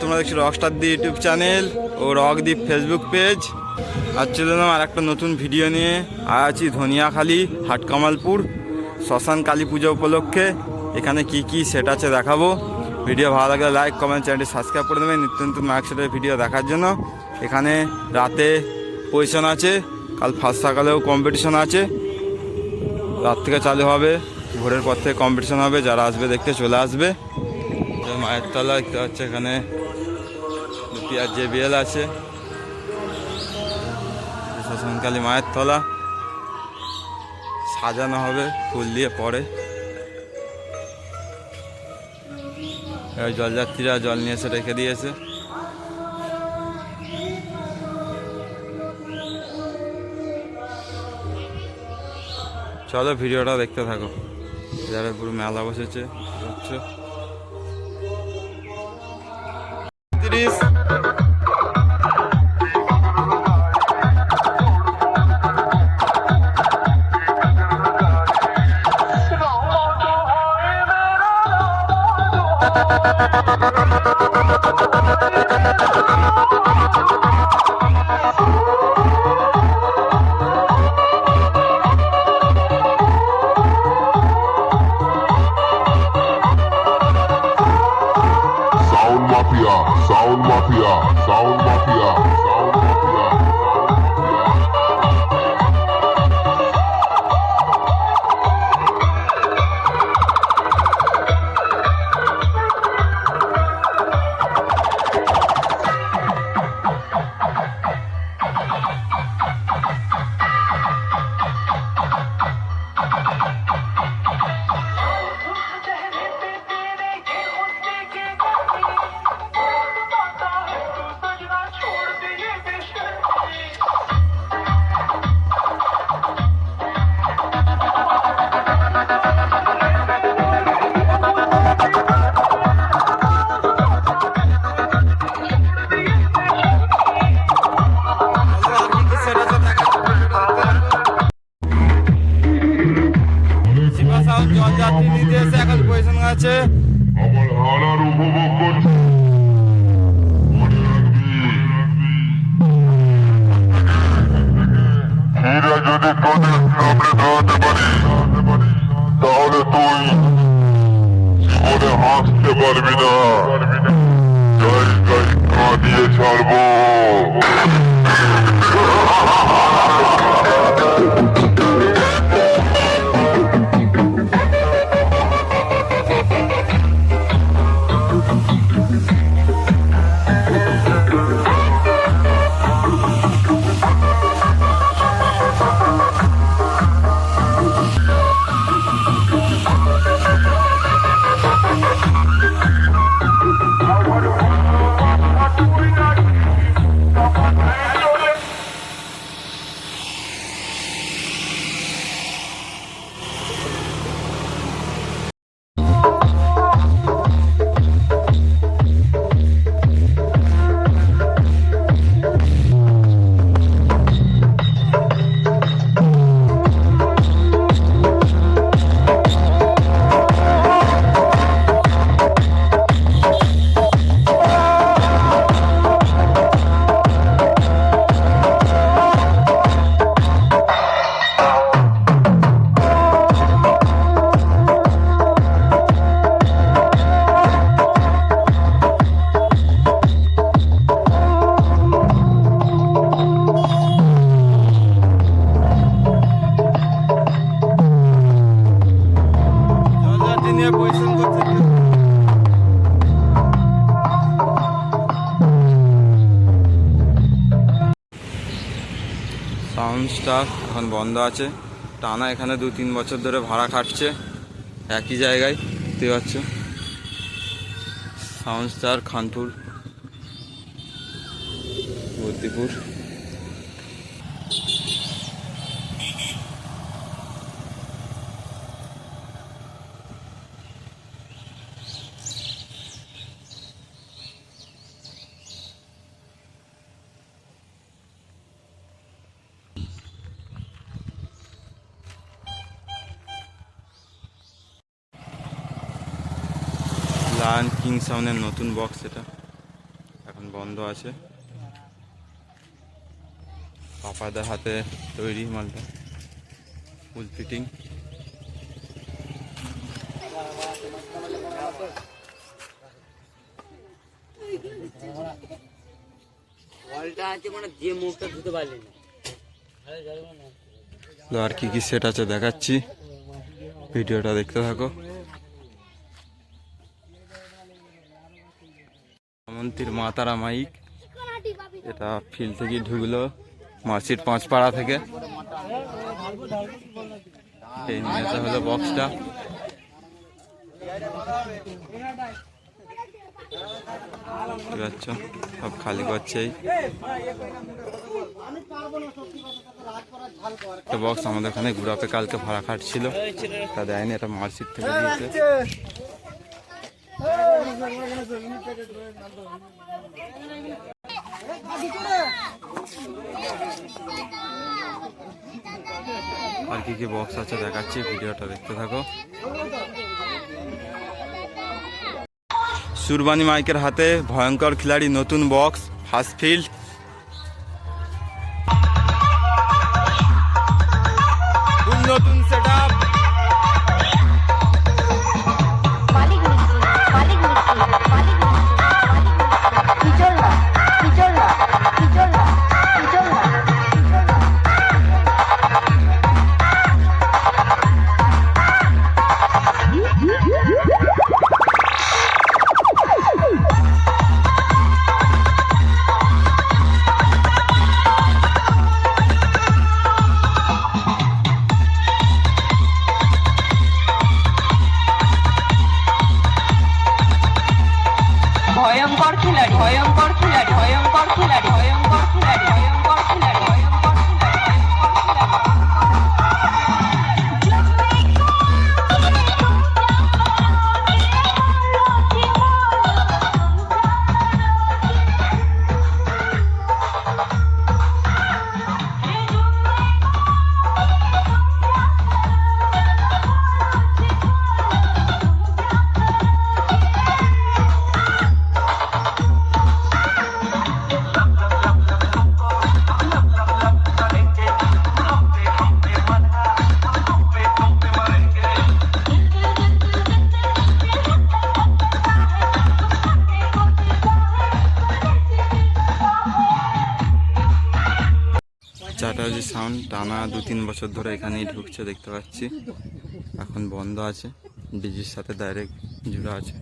তোমরা দেখছো রকস্টার দি YouTube channel ও রকদীপ Facebook page. আজ চলে এলাম আর একটা নতুন ভিডিও নিয়ে। আছি ধনিয়াখালী হাটকামালপুর শ্মশান কালী পুজো উপলক্ষে। এখানে কি কি সেট আছে দেখাবো। ভিডিও ভালো লাগলে লাইক কমেন্ট চ্যানেলটি সাবস্ক্রাইব করে দেবেন নিত্য নতুন মাইক সেটের ভিডিও দেখার জন্য। এখানে রাতে পজিশন আছে, কাল ফার্স্ট সকালেও কম্পিটিশন আছে। রাত থেকে চালু হবে, ভোরের পর থেকে কম্পিটিশন হবে। যারা আসবে দেখতে চলে আসবে। মায়ের তলা দেখতে পাচ্ছে, এখানে দুটি আর JBL আছে। শ্মশানকালী মায়ের তলা সাজানো হবে ফুল দিয়ে পরে। জলযাত্রীরা জল নিয়ে এসে রেখে দিয়েছে। চলো ভিডিওটা দেখতে থাকো। যারা পুরো মেলা বসেছে হচ্ছে 30। Sound Mafia, Sound Mafia, Sound Mafia. জলযাত্রী নিতে এসে এখন পজিশন আছে। আমার হানার উপভোগ করছি। হীরা যদি তোদের সামনে দাঁড়াতে পারি তাহলে তুই জীবনে হাসতে পারবি না। জায়গায় কাঁদিয়ে ছাড়বো। সাউন্ড স্টার এখন বন্ধ আছে। টানা এখানে 2-3 বছর ধরে ভাড়া খাটছে একই জায়গায়। দেখতে পাচ্ছ sound star Khanpur Baddipur. Lion king সাউন্ডের নতুন বক্স এটা। এখন বন্ধ আছে। পাপাদের হাতে তৈরি মালটা, ফুল ফিটিং। আর কি কি সেট আছে দেখাচ্ছি, ভিডিওটা দেখতে থাকো। মন্ত্রীর মা তারা মাইক, এটা ফিল্ড থেকে ঢুকলো মার্সিট পাঁচপাড়া থেকে। এই নিয়েছে হলো বক্সটা। সব খালি করছেই। বক্স আমাদের ওখানে ঘুরাপে কালকে ভাড়া খাটছিল, তা দেয়নি, এটা মার্সিট থেকে দিয়েছে। আর কি কি বক্স আছে দেখাচ্ছি, ভিডিওটা দেখতে থাকো। সুরবানি মাইকের হাতে ভয়ঙ্কর খিলাড়ি নতুন বক্স, ফার্স্ট ফিল্ড। নতুন সেট আপ। ভয়ঙ্কর খিলাড়ি, ভয়ঙ্কর খিলাড়ি, ভয়ঙ্কর খিলাড়ি, ভয়ঙ্কর খিলাড়ি, ভয়ঙ্কর খিলাড়ি, ভয়ঙ্কর চাটার্জি সাউন্ড টানা 2-3 বছর ধরে এখানেই ঢুকছে দেখতে পাচ্ছি। এখন বন্ধ আছে, ডিজির সাথে ডাইরেক্ট জুড়ে আছে।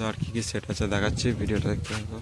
আর কি কি সেট আছে দেখাচ্ছি, ভিডিওটা দেখতে থাকো।